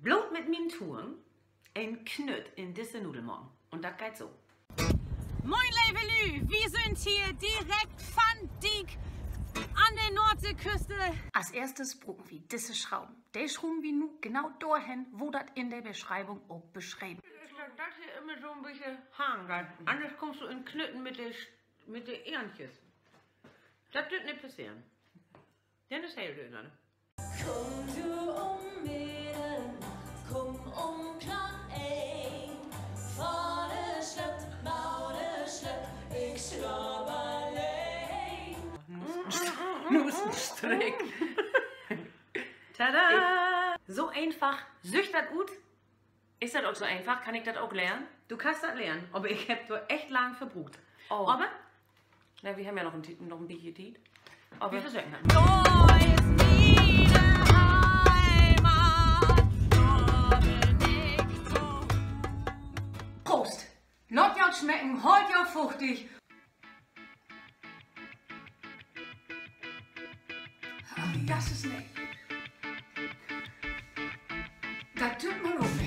Blut mit meinen Touren, ein Knütt in diese Nudelmorgen. Und das geht so. Moin, liebe Lü, wir sind hier direkt von Dieck an der Nordseeküste. Als erstes brauchen wir diese Schrauben. Die schrauben wir nun genau dahin, wo das in der Beschreibung auch beschrieben ist. Das hier immer so ein bisschen hangert. Anders kommst du in Knütten mit den Ehrentjes. Das wird nicht passieren. Denn das hält ihr dann. Komm du um Mitternacht, komm um knapp ein. Vorne schlöppt, Maude schlöppt, ich schlapp allein. Nussenstrick. Tada! So einfach, sücht das gut. Ist das auch so einfach? Kann ich das auch lernen? Du kannst das lernen, aber ich hab da echt lang verbrucht. Oh. Aber Na, wir haben ja noch ein bisschen Tiet. wir Aber versuchen das. Da ist meine Heimat, da bin ich so. Prost! Lot ja schmecken, heute ja fruchtig. Das ist nicht. Das tut man auch.